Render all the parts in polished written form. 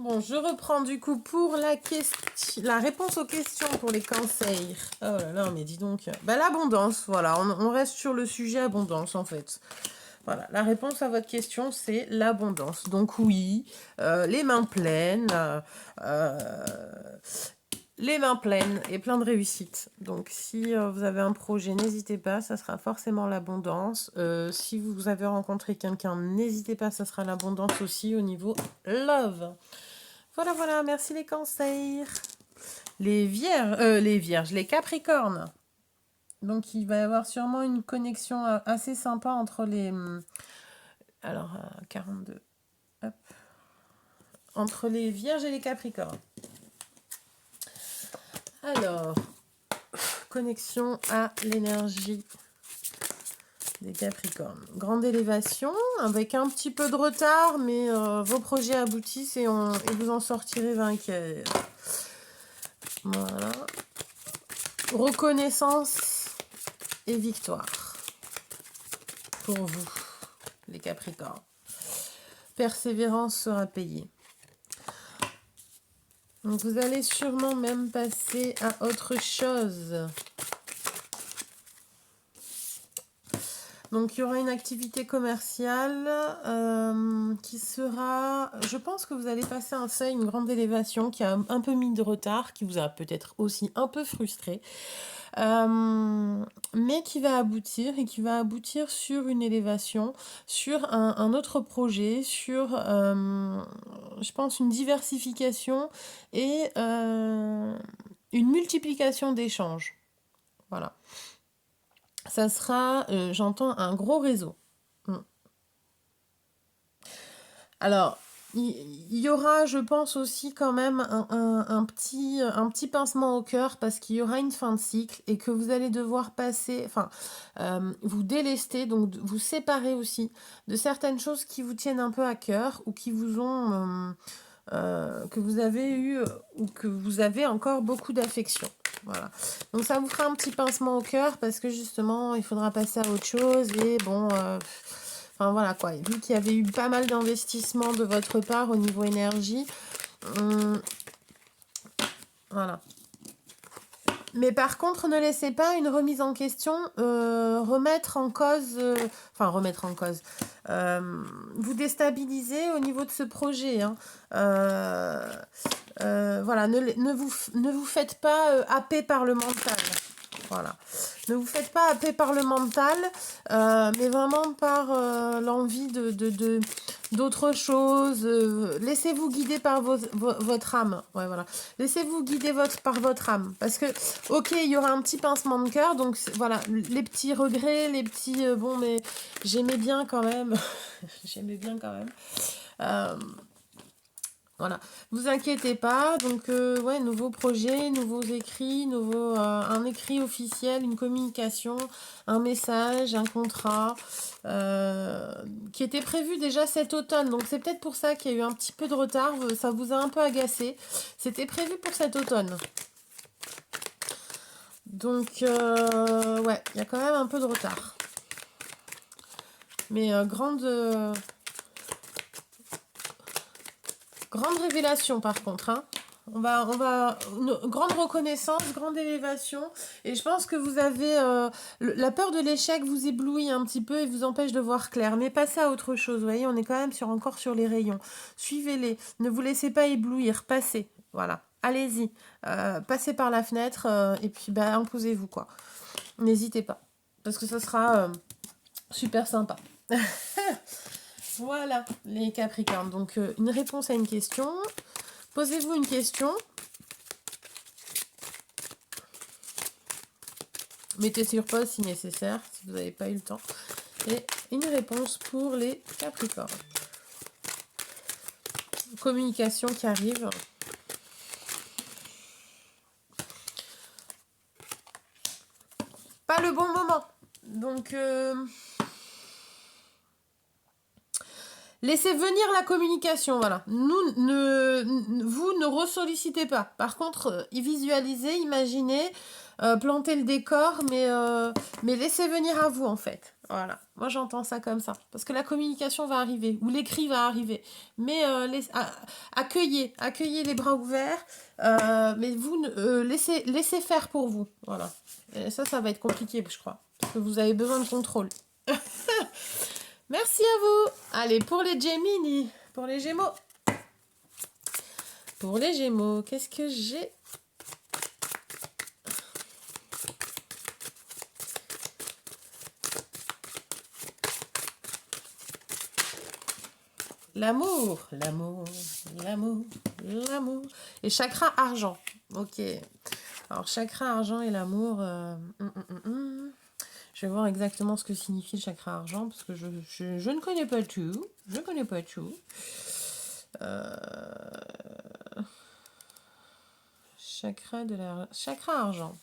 Bon, je reprends du coup pour la réponse aux questions pour les cancers. Oh là là, mais dis donc. Bah, l'abondance, voilà, on reste sur le sujet abondance en fait. Voilà, la réponse à votre question, c'est l'abondance. Donc oui, les mains pleines, les mains pleines et plein de réussite. Donc si vous avez un projet, n'hésitez pas, ça sera forcément l'abondance. Si vous avez rencontré quelqu'un, n'hésitez pas, ça sera l'abondance aussi au niveau love. Voilà, voilà, merci les cancers. Les vierges, les capricornes. Donc il va y avoir sûrement une connexion assez sympa entre les... Alors, 42. Hop. Entre les vierges et les capricornes. Alors, connexion à l'énergie des capricornes. Grande élévation, avec un petit peu de retard, mais vos projets aboutissent et vous en sortirez vainqueur. Voilà. Reconnaissance et victoire pour vous, les Capricornes. Persévérance sera payée. Donc vous allez sûrement même passer à autre chose. Donc il y aura une activité commerciale qui sera... Je pense que vous allez passer un seuil, une grande élévation qui a un peu mis de retard, qui vous a peut-être aussi un peu frustré. Mais qui va aboutir et qui va aboutir sur une élévation, sur un autre projet, sur, je pense, une diversification et une multiplication d'échanges. Voilà. Ça sera, j'entends, un gros réseau. Alors, il y aura, je pense aussi quand même un petit pincement au cœur parce qu'il y aura une fin de cycle et que vous allez devoir passer, enfin, vous délester, donc vous séparer aussi de certaines choses qui vous tiennent un peu à cœur ou qui vous ont, que vous avez eu ou que vous avez encore beaucoup d'affection. Voilà. Donc ça vous fera un petit pincement au cœur parce que justement, il faudra passer à autre chose et bon... Enfin voilà quoi, vu qu'il y avait eu pas mal d'investissements de votre part au niveau énergie. Voilà. Mais par contre, ne laissez pas une remise en question remettre en cause, vous déstabiliser au niveau de ce projet. Hein. Voilà, ne vous faites pas happer par le mental. Voilà. Ne vous faites pas happer par le mental, mais vraiment par l'envie d'autre chose. Laissez-vous guider par votre âme. Ouais, voilà. Laissez-vous guider par votre âme. Parce que, ok, il y aura un petit pincement de cœur, donc voilà, les petits regrets, les petits... bon, mais j'aimais bien quand même. J'aimais bien quand même. Voilà, vous inquiétez pas, donc ouais, nouveau projet, nouveaux écrits, un écrit officiel, une communication, un message, un contrat, qui était prévu déjà cet automne, donc c'est peut-être pour ça qu'il y a eu un petit peu de retard, ça vous a un peu agacé, c'était prévu pour cet automne. Donc, ouais, il y a quand même un peu de retard. Mais grande révélation par contre, hein. On va une grande reconnaissance, grande élévation, et je pense que vous avez la peur de l'échec vous éblouit un petit peu et vous empêche de voir clair, mais passez à autre chose, vous voyez, on est quand même encore sur les rayons, suivez-les, ne vous laissez pas éblouir, passez, voilà, allez-y, passez par la fenêtre et puis bah, imposez-vous quoi, n'hésitez pas, parce que ça sera super sympa. Voilà les Capricornes, donc une réponse à une question. Posez-vous une question. Mettez sur pause si nécessaire, si vous n'avez pas eu le temps. Et une réponse pour les Capricornes. Communication qui arrive. Pas le bon moment. Donc, laissez venir la communication, voilà. Vous ne ressollicitez pas. Par contre, visualisez, imaginez, plantez le décor, mais laissez venir à vous, en fait. Voilà, moi j'entends ça comme ça. Parce que la communication va arriver, ou l'écrit va arriver. Mais accueillez les bras ouverts, mais vous, laissez faire pour vous. Voilà. Et ça va être compliqué, je crois. Parce que vous avez besoin de contrôle. Merci à vous. Allez, pour les Gemini, pour les Gémeaux. Pour les Gémeaux, qu'est-ce que j'ai? L'amour, l'amour, l'amour, l'amour. Et chakra argent. Ok. Alors, chakra argent et l'amour. Je vais voir exactement ce que signifie le chakra argent parce que je ne connais pas tout. Je connais pas tout. Chakra argent.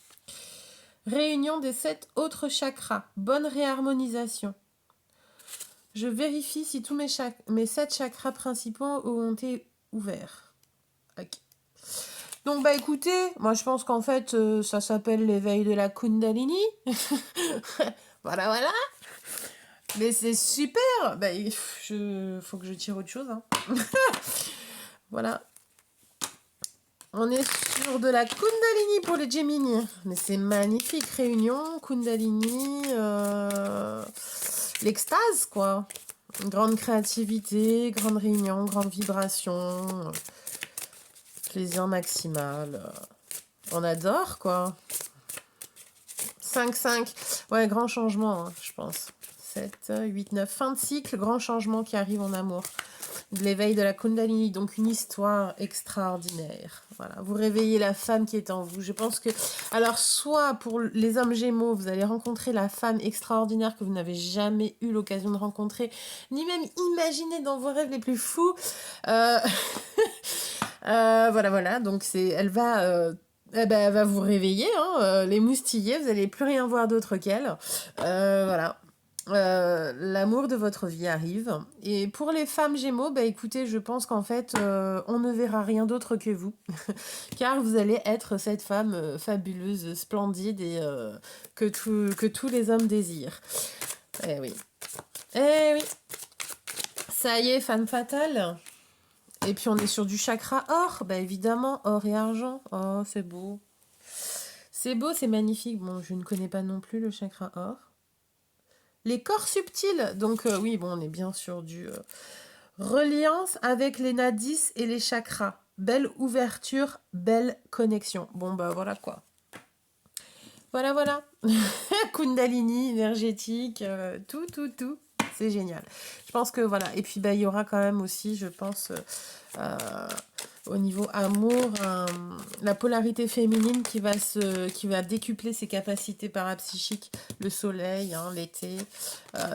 Réunion des 7 autres chakras. Bonne réharmonisation. Je vérifie si tous mes 7 chakras principaux ont été ouverts. Ok. Donc, bah écoutez, moi je pense qu'en fait, ça s'appelle l'éveil de la Kundalini. Voilà. Mais c'est super. Bah, faut que je tire autre chose. Hein. Voilà. On est sur de la Kundalini pour les Gemini. Mais c'est magnifique. Réunion, Kundalini, l'extase, quoi. Grande créativité, grande réunion, grande vibration, plaisir maximal. On adore, quoi. 5-5. Ouais, grand changement, hein, je pense. 7, 8, 9. Fin de cycle, grand changement qui arrive en amour. De l'éveil de la Kundalini, donc une histoire extraordinaire. Voilà, vous réveillez la femme qui est en vous. Je pense que, alors soit pour les hommes Gémeaux, vous allez rencontrer la femme extraordinaire que vous n'avez jamais eu l'occasion de rencontrer, ni même imaginer dans vos rêves les plus fous. Voilà. Donc elle va vous réveiller, hein, les moustiller. Vous n'allez plus rien voir d'autre qu'elle. Voilà. L'amour de votre vie arrive. Et pour les femmes Gémeaux, bah écoutez, je pense qu'en fait, on ne verra rien d'autre que vous. Car vous allez être cette femme fabuleuse, splendide et que tous les hommes désirent. Eh oui. Ça y est, femme fatale. Et puis on est sur du chakra or. Bah évidemment, or et argent. Oh, c'est beau. C'est beau, c'est magnifique. Bon, je ne connais pas non plus le chakra or. Les corps subtils, donc oui, bon, on est bien sur du reliance avec les nadis et les chakras. Belle ouverture, belle connexion. Bon, bah voilà quoi. Voilà. Kundalini, énergétique, tout. C'est génial. Je pense que voilà. Et puis, bah, il y aura quand même aussi, je pense, au niveau amour, la polarité féminine qui va décupler ses capacités parapsychiques, le soleil, hein, l'été.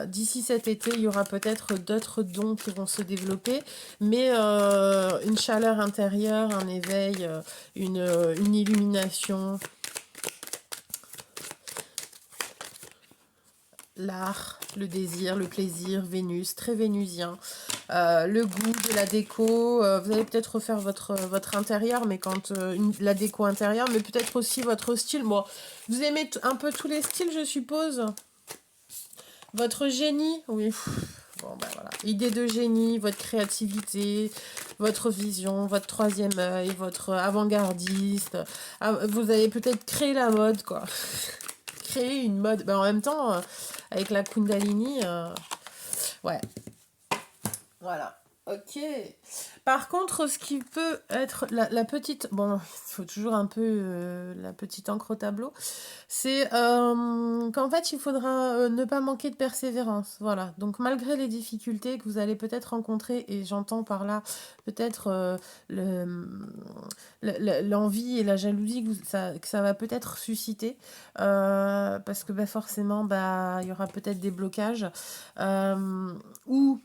D'ici cet été, il y aura peut-être d'autres dons qui vont se développer, mais une chaleur intérieure, un éveil, une illumination. L'art, le désir, le plaisir, Vénus, très vénusien, le goût de la déco, vous allez peut-être refaire votre intérieur, mais la déco intérieure, mais peut-être aussi votre style. Bon, vous aimez un peu tous les styles, je suppose. Votre génie, oui. Bon, ben voilà. Idée de génie, votre créativité, votre vision, votre troisième œil, votre avant-gardiste. Vous allez peut-être créer la mode, quoi. Créer une mode. Ben, en même temps, avec la Kundalini, ouais. Voilà. Ok. Par contre, ce qui peut être la petite... Bon, il faut toujours un peu la petite encre au tableau. C'est qu'en fait, il faudra ne pas manquer de persévérance. Voilà. Donc, malgré les difficultés que vous allez peut-être rencontrer, et j'entends par là peut-être l'envie et la jalousie que ça va peut-être susciter, parce que forcément, il y aura peut-être des blocages, ou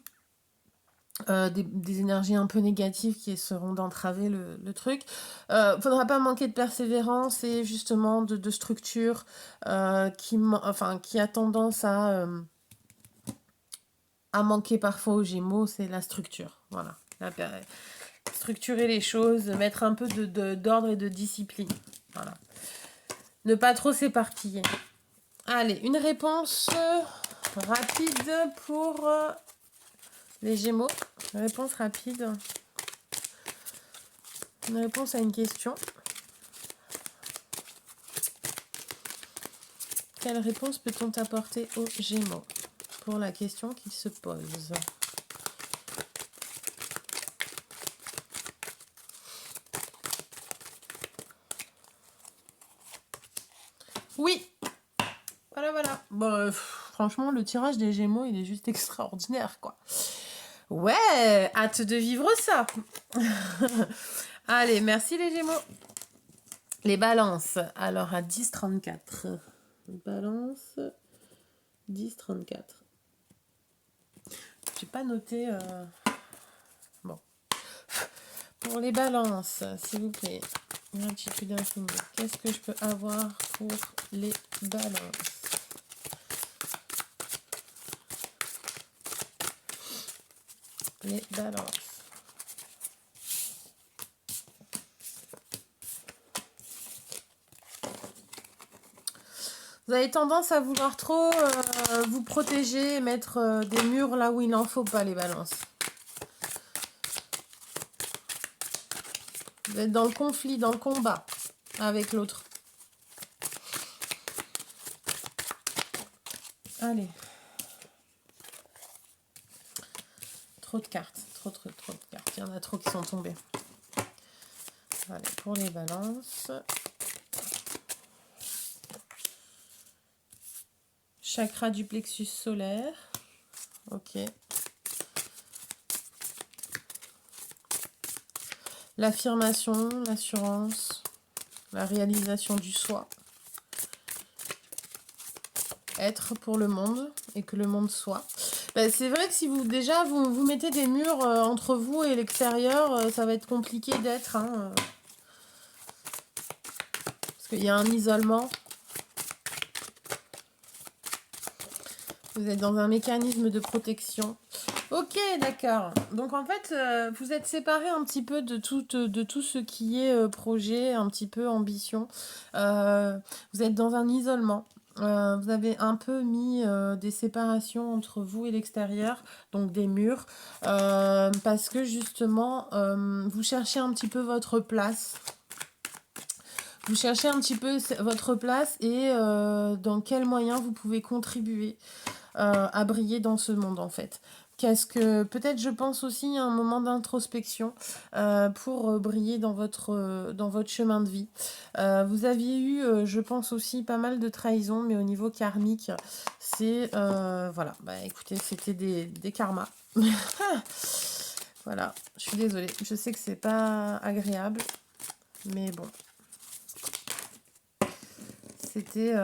des énergies un peu négatives qui seront d'entraver le truc. Faudra pas manquer de persévérance et justement de structure qui a tendance à manquer parfois aux Gémeaux, c'est la structure. Voilà. Structurer les choses, mettre un peu d'ordre et de discipline. Voilà. Ne pas trop s'éparpiller. Allez, une réponse rapide pour les Gémeaux. Réponse rapide. Une réponse à une question. Quelle réponse peut-on apporter aux Gémeaux pour la question qui se pose? Oui. Voilà, voilà. Bon, franchement, le tirage des Gémeaux, il est juste extraordinaire, quoi. Ouais, hâte de vivre ça. Allez, merci les Gémeaux. Les balances. Alors, à 10,34. Balance, 10,34. J'ai pas noté... Bon. Pour les balances, s'il vous plaît. Gratitude infinie. Qu'est-ce que je peux avoir pour les balances? Les balances. Vous avez tendance à vouloir trop vous protéger et mettre des murs là où il n'en faut pas, les balances. Vous êtes dans le conflit, dans le combat avec l'autre. Allez. Trop de cartes, trop de cartes. Il y en a trop qui sont tombées. Allez, pour les balances. Chakra du plexus solaire. Ok. L'affirmation, l'assurance, la réalisation du soi. Être pour le monde et que le monde soit. Ben, c'est vrai que si vous déjà vous mettez des murs entre vous et l'extérieur, ça va être compliqué d'être. Hein, parce qu'il y a un isolement. Vous êtes dans un mécanisme de protection. Ok, d'accord. Donc en fait, vous êtes séparés un petit peu de tout ce qui est projet, un petit peu ambition. Vous êtes dans un isolement. Vous avez un peu mis des séparations entre vous et l'extérieur, donc des murs, parce que justement, vous cherchez un petit peu votre place. Vous cherchez un petit peu votre place et dans quels moyens vous pouvez contribuer à briller dans ce monde en fait. Qu'est-ce que peut-être je pense aussi à un moment d'introspection pour briller dans votre chemin de vie. Vous aviez eu, je pense aussi pas mal de trahisons, mais au niveau karmique, c'est voilà. Bah écoutez, c'était des karmas. Voilà, je suis désolée. Je sais que c'est pas agréable, mais bon. C'était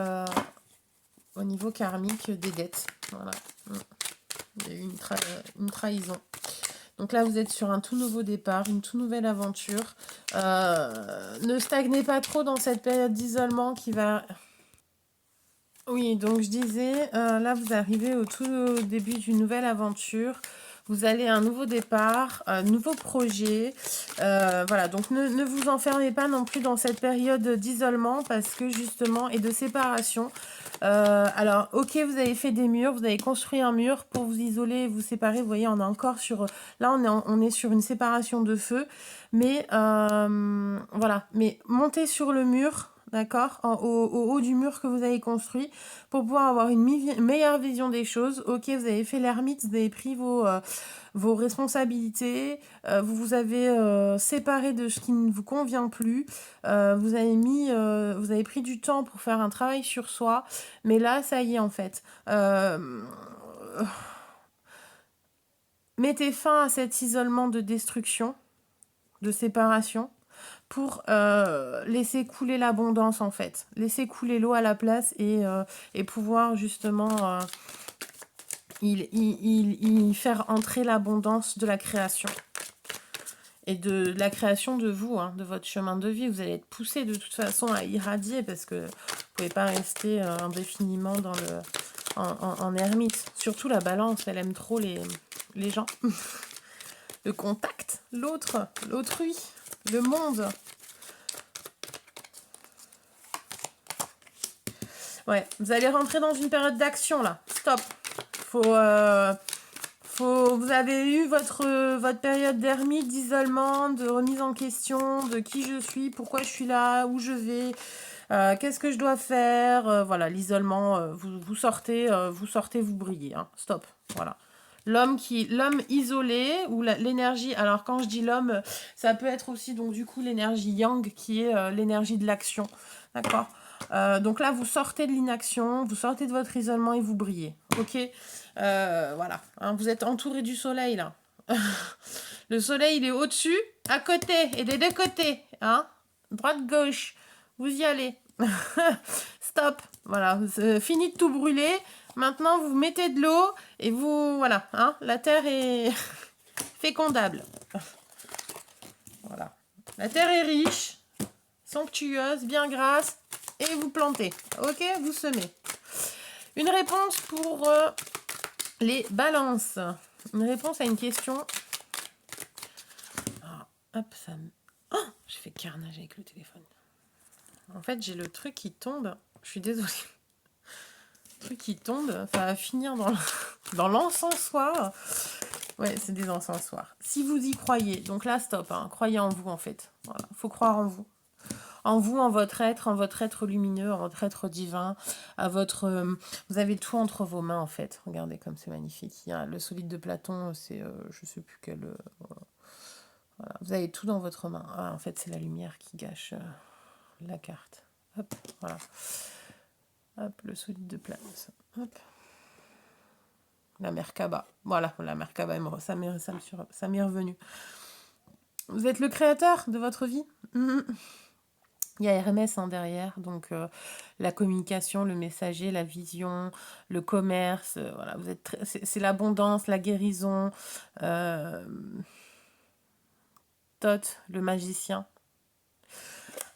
au niveau karmique des dettes. Voilà. Il y a eu une trahison. Donc là, vous êtes sur un tout nouveau départ, une toute nouvelle aventure. Ne stagnez pas trop dans cette période d'isolement qui va... Oui, donc je disais, là, vous arrivez au tout début d'une nouvelle aventure. Vous allez à un nouveau départ, un nouveau projet. Voilà, donc ne vous enfermez pas non plus dans cette période d'isolement parce que justement, et de séparation. Alors, ok, vous avez fait des murs, vous avez construit un mur pour vous isoler, vous séparer. Vous voyez, on est encore sur... Là, on est sur une séparation de feu. Mais voilà, mais montez sur le mur, d'accord, au haut du mur que vous avez construit pour pouvoir avoir une meilleure vision des choses. Ok, vous avez fait l'ermite, vous avez pris vos responsabilités, vous vous avez séparé de ce qui ne vous convient plus, vous avez pris du temps pour faire un travail sur soi, mais là, ça y est en fait. Mettez fin à cet isolement de destruction, de séparation, pour laisser couler l'abondance en fait. Laisser couler l'eau à la place et pouvoir justement faire entrer l'abondance de la création. Et de la création de vous, hein, de votre chemin de vie. Vous allez être poussé de toute façon à irradier parce que vous ne pouvez pas rester indéfiniment en ermite. Surtout la balance, elle aime trop les gens. Le contact, l'autre, l'autrui, le monde. Ouais, vous allez rentrer dans une période d'action là. Stop. Vous avez eu votre période d'ermite, d'isolement, de remise en question, de qui je suis, pourquoi je suis là, où je vais, qu'est-ce que je dois faire. Voilà, l'isolement, vous sortez, vous brillez. Hein. Stop, voilà. L'homme isolé, ou l'énergie, alors quand je dis l'homme, ça peut être aussi donc du coup l'énergie yang, qui est l'énergie de l'action. D'accord. Donc là, vous sortez de l'inaction, vous sortez de votre isolement et vous brillez. Ok. Voilà. Hein, vous êtes entouré du soleil là. Le soleil, il est au-dessus, à côté et des deux côtés. Hein, droite, gauche. Vous y allez. Stop. Voilà. Fini de tout brûler. Maintenant, vous mettez de l'eau et vous... Voilà. Hein, la terre est fécondable. Voilà. La terre est riche, somptueuse, bien grasse. Et vous plantez. Ok, vous semez. Une réponse pour les balances. Une réponse à une question. Ah, hop, ça me... Oh, j'ai fait carnage avec le téléphone. En fait, j'ai le truc qui tombe. Je suis désolée. Le truc qui tombe, ça va finir dans l'encensoir. Ouais, c'est des encensoirs. Si vous y croyez, donc là, stop. Hein, croyez en vous, en fait. Voilà, faut croire en vous. En vous, en votre être lumineux, en votre être divin, vous avez tout entre vos mains, en fait. Regardez comme c'est magnifique. Il y a le solide de Platon, c'est, je sais plus quel... voilà. Vous avez tout dans votre main. Ah, en fait, c'est la lumière qui gâche la carte. Hop, voilà. Hop, le solide de Platon. Hop. La Merkaba. Voilà, la Merkaba, ça m'est revenu. Vous êtes le créateur de votre vie. Il y a Hermès en derrière, donc la communication, le messager, la vision, le commerce, voilà, vous êtes c'est l'abondance, la guérison. Thoth, le magicien.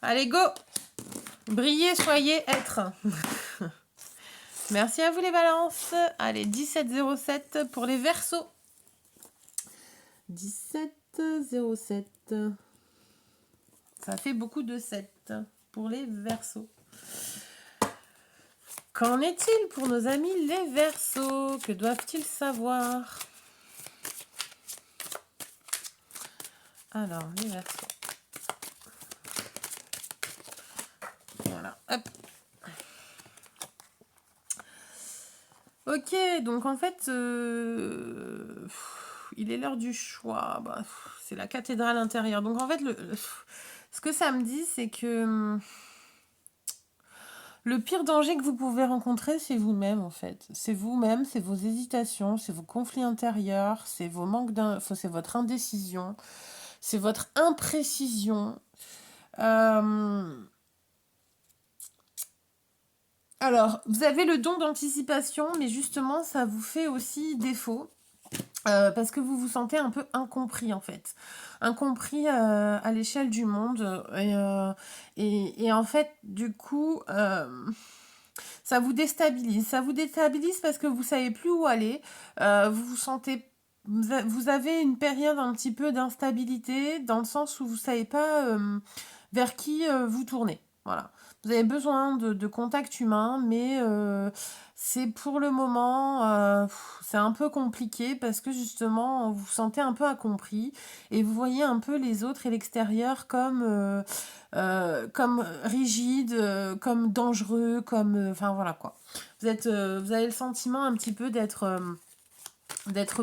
Allez, go! Brillez, soyez, être. Merci à vous les balances. Allez, 17,07 pour les Verseaux. 17,07. Ça fait beaucoup de 7 pour les Verseaux. Qu'en est-il pour nos amis les Verseaux? Que doivent-ils savoir? Alors, les Verseaux. Voilà, hop. Ok, donc en fait, il est l'heure du choix. Bah, c'est la cathédrale intérieure. Donc en fait, ce que ça me dit, c'est que le pire danger que vous pouvez rencontrer, c'est vous-même en fait. C'est vous-même, c'est vos hésitations, c'est vos conflits intérieurs, c'est vos c'est votre indécision, c'est votre imprécision. Alors, vous avez le don d'anticipation, mais justement, ça vous fait aussi défaut. Parce que vous vous sentez un peu incompris en fait. Incompris à l'échelle du monde. Et en fait, du coup, ça vous déstabilise. Ça vous déstabilise parce que vous savez plus où aller. Vous vous sentez... Vous avez une période un petit peu d'instabilité dans le sens où vous savez pas vers qui vous tournez. Voilà. Vous avez besoin de contact humain, mais c'est pour le moment, c'est un peu compliqué parce que justement, vous vous sentez un peu incompris et vous voyez un peu les autres et l'extérieur comme rigide, comme dangereux, comme... Enfin voilà quoi. Vous avez le sentiment un petit peu d'être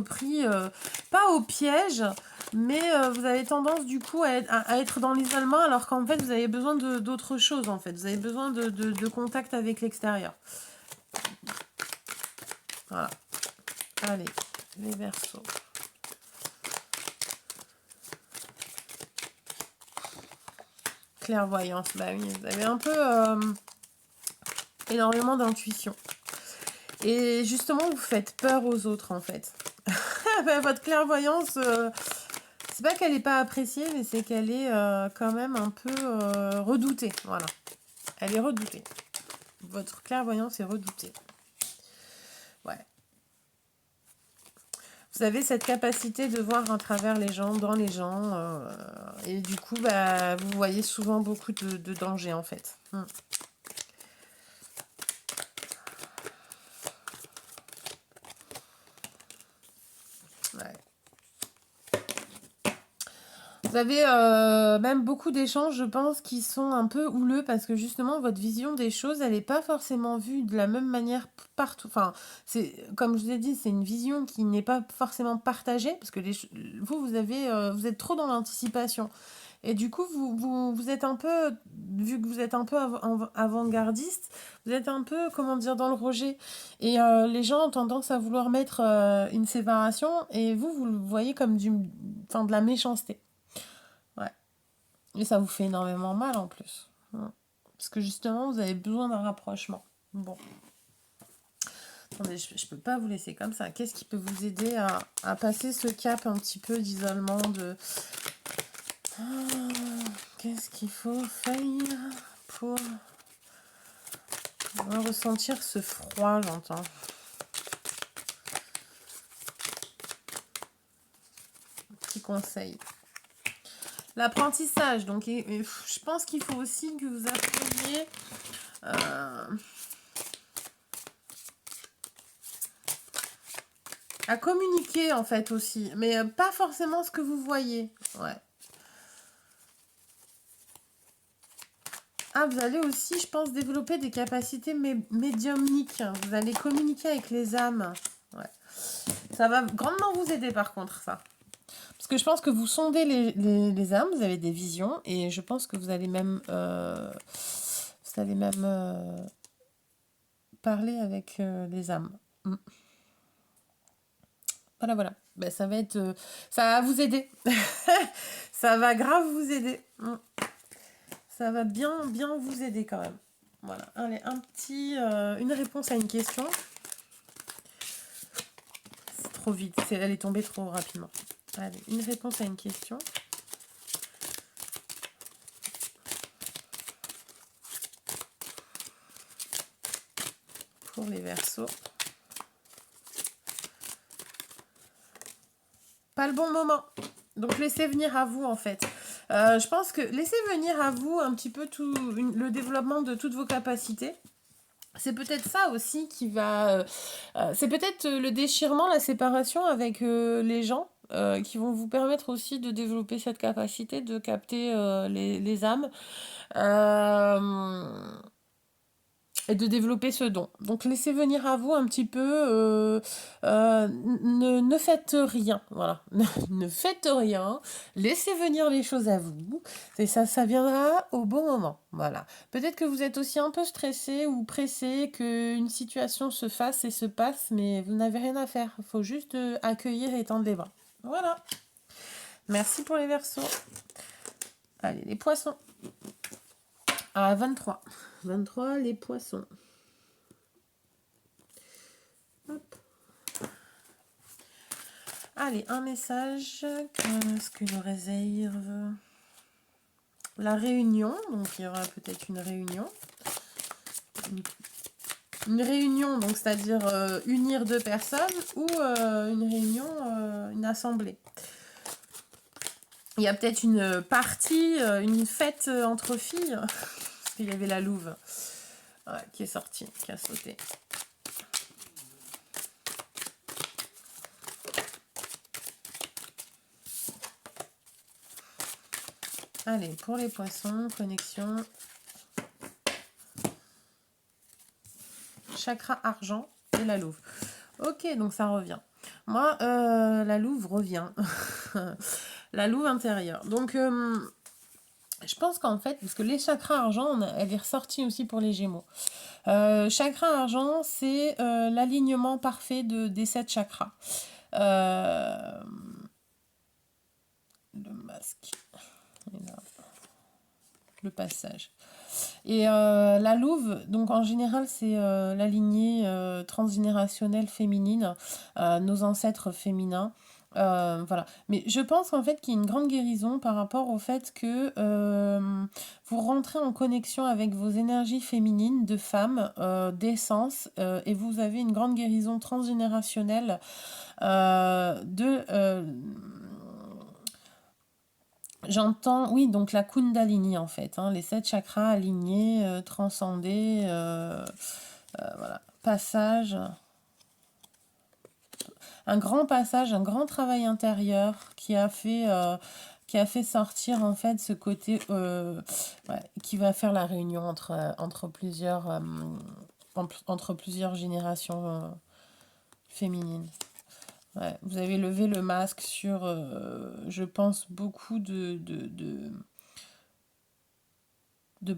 pris, pas au piège, mais vous avez tendance du coup à être dans l'isolement alors qu'en fait vous avez besoin d'autre chose en fait. Vous avez besoin de contact avec l'extérieur. Voilà. Allez, les Verseaux. Clairvoyance, bah oui, vous avez un peu énormément d'intuition. Et justement, vous faites peur aux autres en fait. Votre clairvoyance, c'est pas qu'elle n'est pas appréciée, mais c'est qu'elle est quand même un peu redoutée. Voilà. Elle est redoutée. Votre clairvoyance est redoutée. Ouais. Vous avez cette capacité de voir à travers les gens, dans les gens. Et du coup, bah, vous voyez souvent beaucoup de dangers en fait. Vous avez même beaucoup d'échanges, je pense, qui sont un peu houleux parce que justement, votre vision des choses, elle n'est pas forcément vue de la même manière partout. Enfin, comme je vous ai dit, c'est une vision qui n'est pas forcément partagée parce que vous êtes trop dans l'anticipation. Et du coup, vous êtes un peu, vu que vous êtes un peu avant-gardiste, vous êtes un peu, comment dire, dans le rejet. Et les gens ont tendance à vouloir mettre une séparation et vous le voyez comme de la méchanceté. Ouais. Et ça vous fait énormément mal en plus. Ouais. Parce que justement, vous avez besoin d'un rapprochement. Bon. Attendez, je peux pas vous laisser comme ça. Qu'est-ce qui peut vous aider à passer ce cap un petit peu d'isolement de... Qu'est-ce qu'il faut faire pour ressentir ce froid, j'entends. Petit conseil. L'apprentissage. Donc, je pense qu'il faut aussi que vous appreniez... à communiquer en fait aussi, mais pas forcément ce que vous voyez. Ouais. Ah, vous allez aussi, je pense, développer des capacités médiumniques. Vous allez communiquer avec les âmes. Ouais. Ça va grandement vous aider par contre, ça. Parce que je pense que vous sondez les âmes, vous avez des visions, et je pense que vous allez même, parler avec les âmes. Mm. Voilà. Ben, ça va vous aider. Ça va grave vous aider. Mm. Ça va bien vous aider quand même. Voilà. Allez, une réponse à une question. C'est trop vite. Elle est tombée trop rapidement. Allez, une réponse à une question. Pour les Verseaux. Pas le bon moment. Donc laissez venir à vous en fait. Je pense que laissez venir à vous un petit peu le développement de toutes vos capacités. C'est peut-être ça aussi qui va... c'est peut-être le déchirement, la séparation avec les gens qui vont vous permettre aussi de développer cette capacité de capter les âmes. Et de développer ce don. Donc laissez venir à vous un petit peu, ne faites rien, voilà, ne faites rien, laissez venir les choses à vous, et ça viendra au bon moment, voilà. Peut-être que vous êtes aussi un peu stressé ou pressé qu'une situation se fasse et se passe, mais vous n'avez rien à faire, il faut juste accueillir et tendre les bras. Voilà. Merci pour les Verseaux. Allez, les Poissons. Ah, 23. 23, les Poissons. Hop. Allez, un message. Qu'est-ce que nous réserve la réunion. Donc, il y aura peut-être une réunion. Une réunion, donc c'est-à-dire unir deux personnes ou une réunion, une assemblée. Il y a peut-être une partie, une fête entre filles. Parce qu'il y avait la louve qui est sortie, qui a sauté. Allez, pour les Poissons, connexion. Chakra argent et la louve. Ok, donc ça revient. Moi, la louve revient. La louve intérieure. Donc, je pense qu'en fait, parce que les chakras argent, elle est ressortie aussi pour les Gémeaux. Chakra argent, c'est l'alignement parfait des 7 chakras. Le masque. Et là, le passage. Et la louve, donc en général, c'est la lignée transgénérationnelle féminine, nos ancêtres féminins. Voilà. Mais je pense en fait qu'il y a une grande guérison par rapport au fait que vous rentrez en connexion avec vos énergies féminines de femmes, d'essence, et vous avez une grande guérison transgénérationnelle j'entends, oui, donc la Kundalini en fait, les 7 chakras alignés, transcendés, voilà, passage, un grand passage, un grand travail intérieur qui a fait qui a fait sortir en fait ce côté qui va faire la réunion entre plusieurs générations féminines. Ouais, vous avez levé le masque sur, je pense, beaucoup de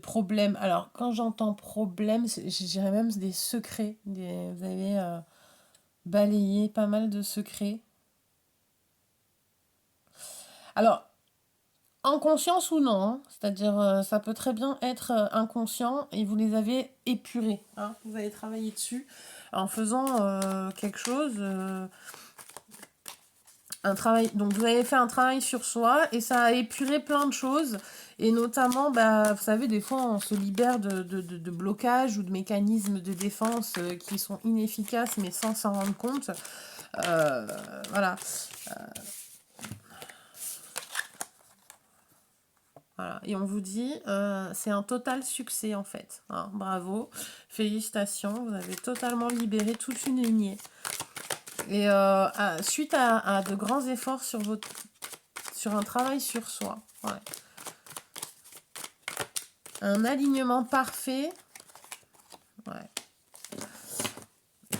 problèmes. Alors, quand j'entends problème, je dirais même des secrets. Vous avez balayé pas mal de secrets. Alors, en conscience ou non, hein, c'est-à-dire ça peut très bien être inconscient et vous les avez épurés. Hein, vous avez travaillé dessus en faisant quelque chose, un travail. Donc vous avez fait un travail sur soi et ça a épuré plein de choses. Et notamment, vous savez, des fois on se libère de blocages ou de mécanismes de défense qui sont inefficaces mais sans s'en rendre compte. Voilà. Voilà. Et on vous dit, c'est un total succès en fait. Hein, bravo, félicitations, vous avez totalement libéré toute une lignée. Et suite à de grands efforts sur un travail sur soi. Ouais. Un alignement parfait. Ouais.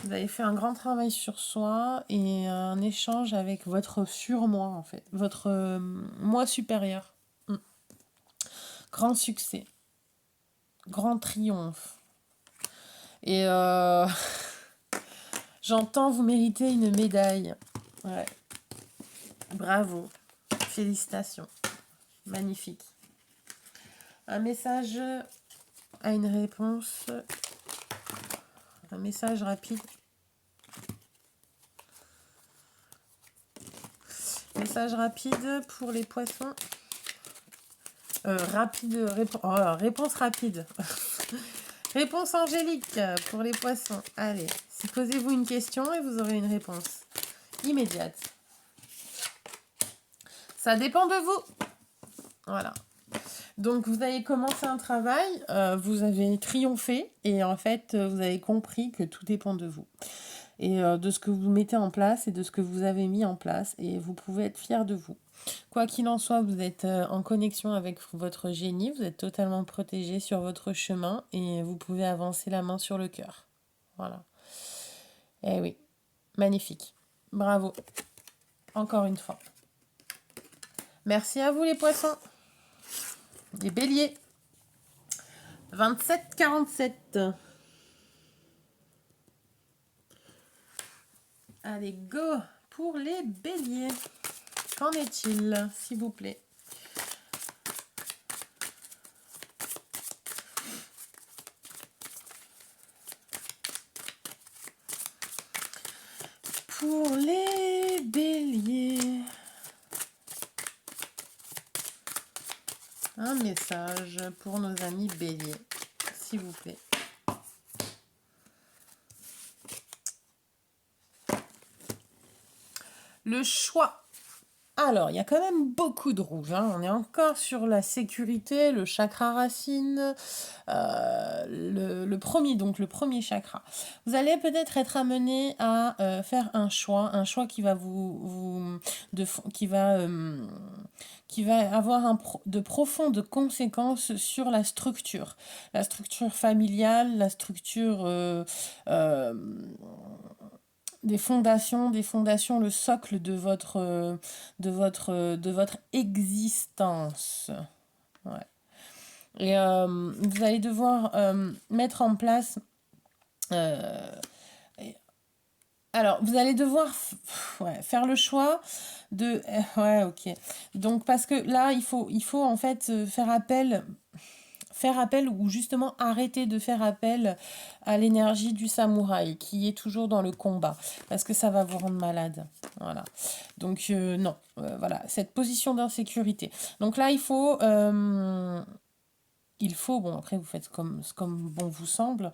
Vous avez fait un grand travail sur soi et un échange avec votre surmoi en fait, votre moi supérieur. Grand succès, grand triomphe. Et j'entends vous méritez une médaille. Ouais. Bravo, félicitations, magnifique. Un message à une réponse, un message rapide. Message rapide pour les poissons. Réponse rapide. Réponse angélique pour les poissons. Allez, posez-vous une question et vous aurez une réponse immédiate. Ça dépend de vous. Voilà. Donc, vous avez commencé un travail, vous avez triomphé et en fait, vous avez compris que tout dépend de vous. Et de ce que vous mettez en place et de ce que vous avez mis en place. Et vous pouvez être fier de vous. Quoi qu'il en soit, vous êtes en connexion avec votre génie, vous êtes totalement protégé sur votre chemin et vous pouvez avancer la main sur le cœur. Voilà. Eh oui, magnifique. Bravo. Encore une fois. Merci à vous les poissons. Les béliers. 27-47. Allez, go pour les béliers. Qu'en est-il, s'il vous plaît? Pour les béliers. Un message pour nos amis béliers, s'il vous plaît. Le choix. Alors, il y a quand même beaucoup de rouge. Hein. On est encore sur la sécurité, le chakra racine, le premier chakra. Vous allez peut-être être amené à faire un choix qui va qui va avoir de profondes conséquences sur la structure familiale, la structure des fondations, le socle de votre existence. Ouais. Et vous allez devoir mettre en place. Alors, vous allez devoir faire le choix de. Ouais, ok. Donc, parce que là, il faut en fait faire appel ou justement arrêter de faire appel à l'énergie du samouraï qui est toujours dans le combat parce que ça va vous rendre malade. Voilà. Donc non, voilà, cette position d'insécurité. Donc là, il faut, bon après vous faites comme bon vous semble,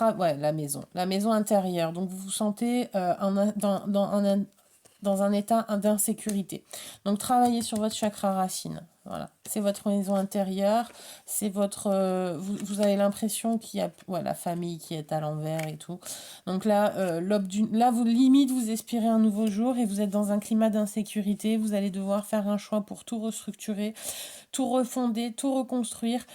la maison intérieure. Donc vous vous sentez dans un état d'insécurité. Donc travaillez sur votre chakra racine. Voilà, c'est votre maison intérieure, c'est votre... vous avez l'impression qu'il y a la famille qui est à l'envers et tout. Donc là, là, vous limite, vous espérez un nouveau jour et vous êtes dans un climat d'insécurité. Vous allez devoir faire un choix pour tout restructurer, tout refonder, tout reconstruire,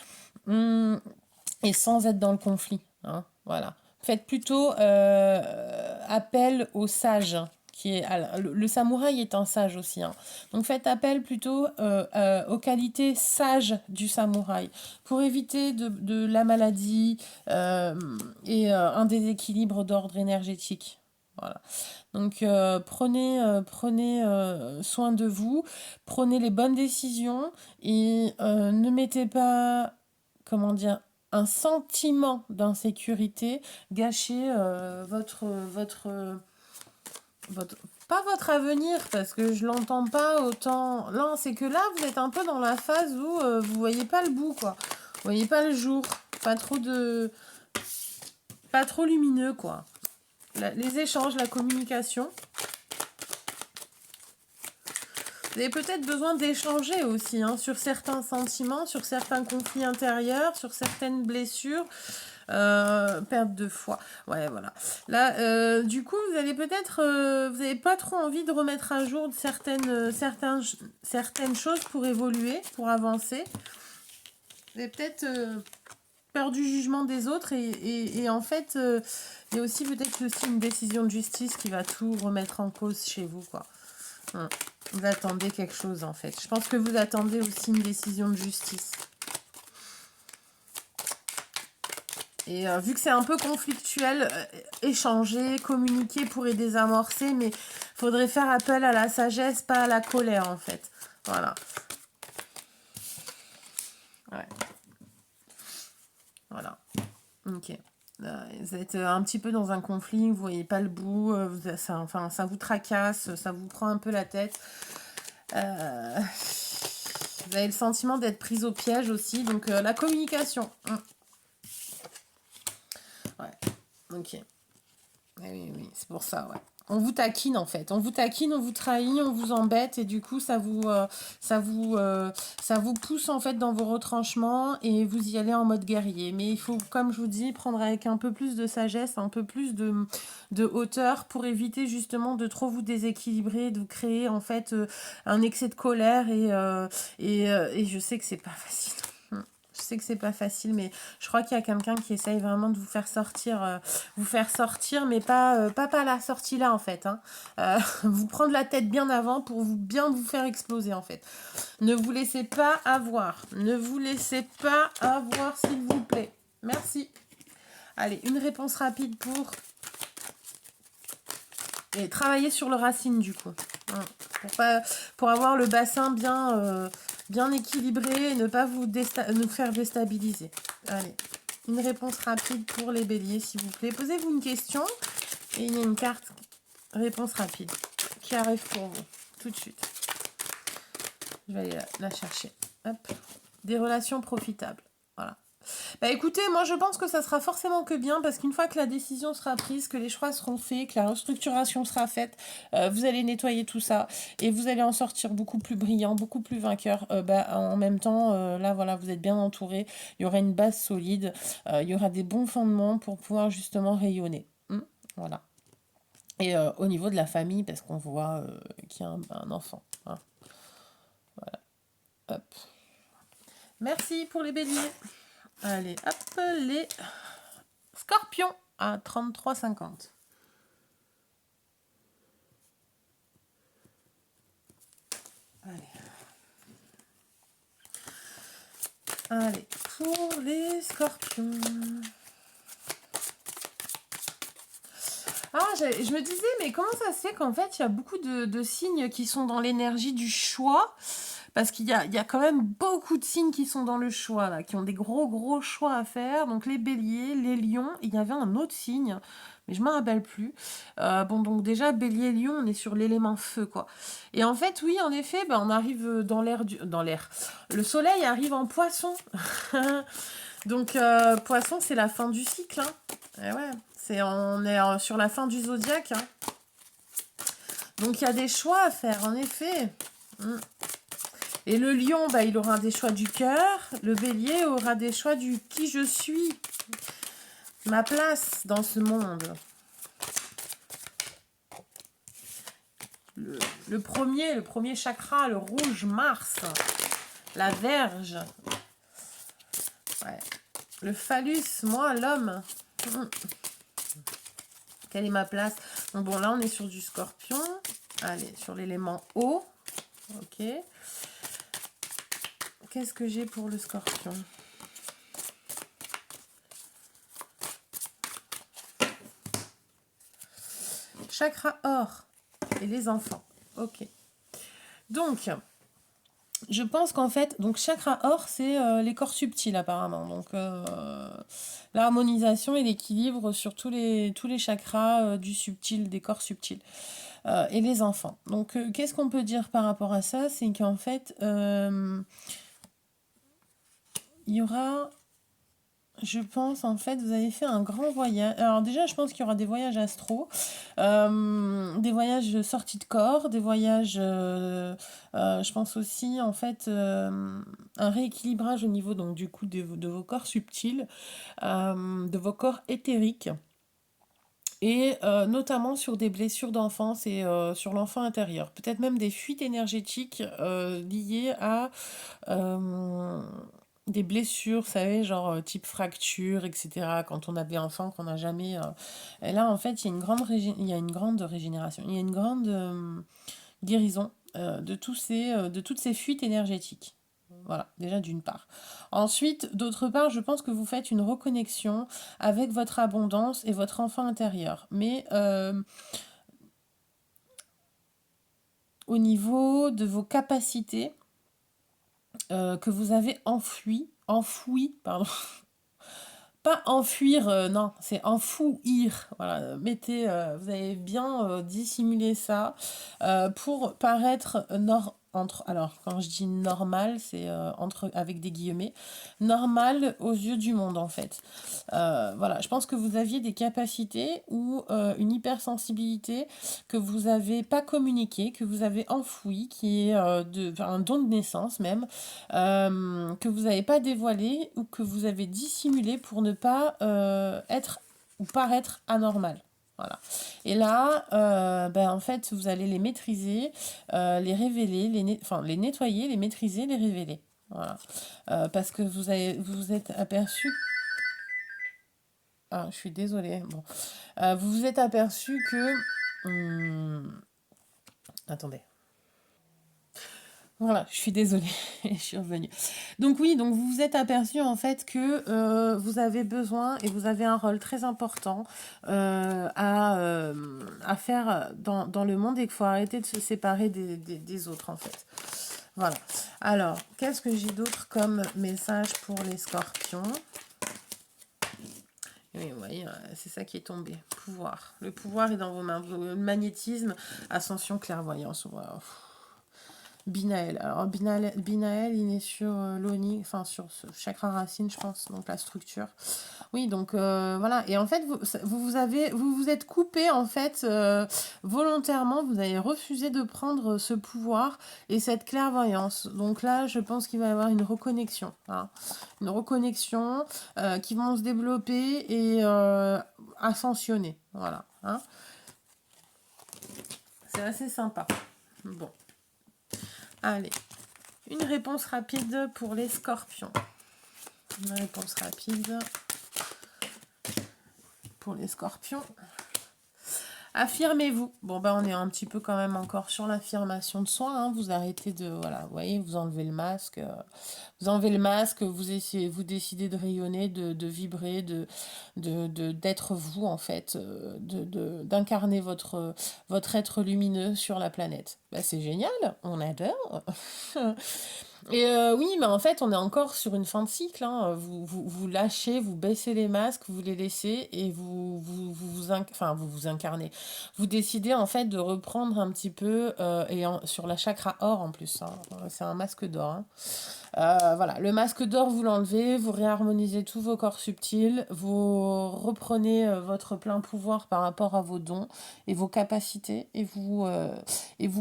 et sans être dans le conflit. Hein, voilà. Faites plutôt appel aux sages. Le samouraï est un sage aussi. Hein. Donc faites appel plutôt aux qualités sages du samouraï pour éviter de la maladie et un déséquilibre d'ordre énergétique. Voilà. Donc prenez soin de vous, prenez les bonnes décisions et ne mettez pas, comment dire, un sentiment d'insécurité gâcher pas votre avenir, parce que je l'entends pas autant. Non, c'est que là, vous êtes un peu dans la phase où vous voyez pas le bout, quoi. Vous voyez pas le jour. Pas trop lumineux, quoi. Les échanges, la communication. Vous avez peut-être besoin d'échanger aussi, hein, sur certains sentiments, sur certains conflits intérieurs, sur certaines blessures. Perte de foi. Ouais, voilà. Là, du coup, vous allez peut-être... vous n'avez pas trop envie de remettre à jour certaines choses pour évoluer, pour avancer. Vous avez peut-être peur du jugement des autres et en fait, il y a aussi peut-être aussi une décision de justice qui va tout remettre en cause chez vous, quoi. Vous attendez quelque chose, en fait. Je pense que vous attendez aussi une décision de justice. Et vu que c'est un peu conflictuel, échanger, communiquer pourrait désamorcer, mais il faudrait faire appel à la sagesse, pas à la colère, en fait. Voilà. Ouais. Voilà. Ok. Vous êtes un petit peu dans un conflit, vous voyez pas le bout, ça vous tracasse, ça vous prend un peu la tête. Vous avez le sentiment d'être prise au piège aussi, donc la communication. Ouais, ok. Oui, c'est pour ça, ouais. On vous taquine en fait, on vous taquine, on vous trahit, on vous embête et du coup ça vous pousse en fait dans vos retranchements et vous y allez en mode guerrier. Mais il faut, comme je vous dis, prendre avec un peu plus de sagesse, un peu plus de hauteur pour éviter justement de trop vous déséquilibrer, de créer en fait un excès de colère et je sais que c'est pas facile. Je sais que c'est pas facile, mais je crois qu'il y a quelqu'un qui essaye vraiment de vous faire sortir, mais pas la sortie là en fait. Hein. Vous prendre la tête bien avant pour bien vous faire exploser en fait. Ne vous laissez pas avoir. Ne vous laissez pas avoir, s'il vous plaît. Merci. Allez, une réponse rapide pour... Et travailler sur le racine du coup. Pour avoir le bassin bien équilibré et ne pas nous faire déstabiliser. Allez, une réponse rapide pour les béliers, s'il vous plaît. Posez-vous une question et il y a une carte réponse rapide qui arrive pour vous tout de suite. Je vais aller la chercher. Hop. Des relations profitables. Voilà. Bah écoutez, moi je pense que ça sera forcément que bien parce qu'une fois que la décision sera prise, que les choix seront faits, que la restructuration sera faite, vous allez nettoyer tout ça et vous allez en sortir beaucoup plus brillant, beaucoup plus vainqueur. En même temps, là voilà, vous êtes bien entouré, il y aura une base solide, il y aura des bons fondements pour pouvoir justement rayonner. Voilà. Et au niveau de la famille, parce qu'on voit qu'il y a un enfant. Hein. Voilà. Hop. Merci pour les béliers. Allez, hop, les scorpions à 33,50. Allez, pour les scorpions. Ah, je me disais, mais comment ça se fait qu'en fait, il y a beaucoup de signes qui sont dans l'énergie du choix? Parce qu'il y a quand même beaucoup de signes qui sont dans le choix, là, qui ont des gros choix à faire. Donc les béliers, les lions, il y avait un autre signe, mais je ne me rappelle plus. Donc déjà, bélier, lion, on est sur l'élément feu, quoi. Et en fait, oui, en effet, on arrive dans l'air. Le soleil arrive en poisson. Donc, poisson, c'est la fin du cycle. Hein. Et ouais, on est sur la fin du zodiaque. Hein. Donc, il y a des choix à faire, en effet. Et le lion, bah, il aura des choix du cœur. Le bélier aura des choix du qui je suis. Ma place dans ce monde. Le premier chakra, le rouge, Mars. La Vierge. Ouais. Le phallus, moi, l'homme. Quelle est ma place? Donc bon, là, on est sur du scorpion. Allez, sur l'élément eau. Ok. Qu'est-ce que j'ai pour le scorpion? Chakra or et les enfants. Ok. Donc, je pense qu'en fait, donc chakra or, c'est les corps subtils apparemment. Donc, l'harmonisation et l'équilibre sur tous les chakras du subtil, des corps subtils. Et les enfants. Donc, qu'est-ce qu'on peut dire par rapport à ça? C'est qu'en fait, il y aura... Je pense, en fait, vous avez fait un grand voyage. Alors déjà, je pense qu'il y aura des voyages astro, des voyages de sortie de corps, des voyages, je pense aussi, en fait, un rééquilibrage au niveau, donc, du coup, de vos corps subtils, de vos corps éthériques, et notamment sur des blessures d'enfance et sur l'enfant intérieur. Peut-être même des fuites énergétiques liées à... des blessures, vous savez, genre type fracture, etc. Quand on avait enfant, qu'on n'a jamais... Et là, en fait, il y a il y a une grande régénération, il y a une grande guérison de toutes ces fuites énergétiques. Voilà, déjà d'une part. Ensuite, d'autre part, je pense que vous faites une reconnexion avec votre abondance et votre enfant intérieur. Mais au niveau de vos capacités que vous avez enfouies, pardon, pas enfuir, non, c'est enfouir. Voilà, mettez, vous avez bien dissimulé ça pour paraître alors, quand je dis normal, c'est avec des guillemets, normal aux yeux du monde en fait. Voilà, je pense que vous aviez des capacités ou une hypersensibilité que vous n'avez pas communiqué, que vous avez enfoui, qui est un don de naissance même, que vous n'avez pas dévoilé ou que vous avez dissimulé pour ne pas être ou paraître anormal. Voilà. Et là, en fait, vous allez les maîtriser, les révéler, les nettoyer, les maîtriser, les révéler. Voilà. Parce que vous vous êtes aperçu... Ah, je suis désolée. Bon. Vous vous êtes aperçu que... Attendez. Voilà, je suis désolée, je suis revenue. Donc oui, donc vous vous êtes aperçu en fait que vous avez besoin et vous avez un rôle très important à faire dans le monde et qu'il faut arrêter de se séparer des autres en fait. Voilà. Alors, qu'est-ce que j'ai d'autre comme message pour les scorpions? Oui, vous voyez, c'est ça qui est tombé. Pouvoir. Le pouvoir est dans vos mains. Le magnétisme, ascension, clairvoyance. Wow. Binaël. Alors, Binaël, il est sur l'Oni, enfin sur ce chakra racine, je pense, donc la structure. Oui, donc voilà. Et en fait, vous vous êtes coupé, en fait, volontairement, vous avez refusé de prendre ce pouvoir et cette clairvoyance. Donc là, je pense qu'il va y avoir une reconnexion. Hein. Une reconnexion qui vont se développer et ascensionner. Voilà. Hein. C'est assez sympa. Bon. Allez, une réponse rapide pour les scorpions. Une réponse rapide pour les scorpions. Affirmez-vous. Bon, on est un petit peu quand même encore sur l'affirmation de soi. Hein. Vous arrêtez de... Voilà, vous voyez, vous enlevez le masque. Vous enlevez le masque, vous décidez de rayonner, de vibrer, d'être vous, en fait. D'incarner votre être lumineux sur la planète. C'est génial, on adore. Et oui, mais en fait, on est encore sur une fin de cycle. Hein. Vous lâchez, vous baissez les masques, vous les laissez et vous incarnez. Vous décidez en fait de reprendre un petit peu, sur la chakra or en plus. Hein. C'est un masque d'or. Hein. Voilà, le masque d'or, vous l'enlevez, vous réharmonisez tous vos corps subtils, vous reprenez votre plein pouvoir par rapport à vos dons et vos capacités, et vous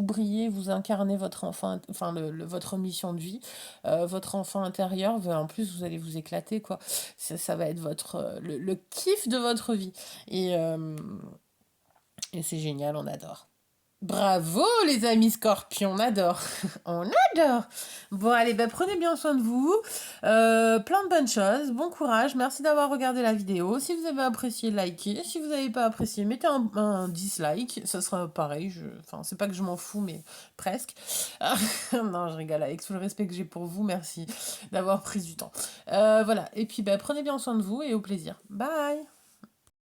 brillez, vous incarnez votre enfant, enfin votre mission de vie, votre enfant intérieur. En plus, vous allez vous éclater, quoi. Ça va être le kiff de votre vie. Et c'est génial, on adore. Bravo les amis scorpions, on adore. On adore. Bon allez, prenez bien soin de vous. Plein de bonnes choses. Bon courage. Merci d'avoir regardé la vidéo. Si vous avez apprécié, likez. Si vous n'avez pas apprécié, mettez un dislike. Ça sera pareil. Enfin, c'est pas que je m'en fous, mais presque. Non, je rigole. Avec tout le respect que j'ai pour vous, merci d'avoir pris du temps. Voilà. Et puis prenez bien soin de vous et au plaisir. Bye.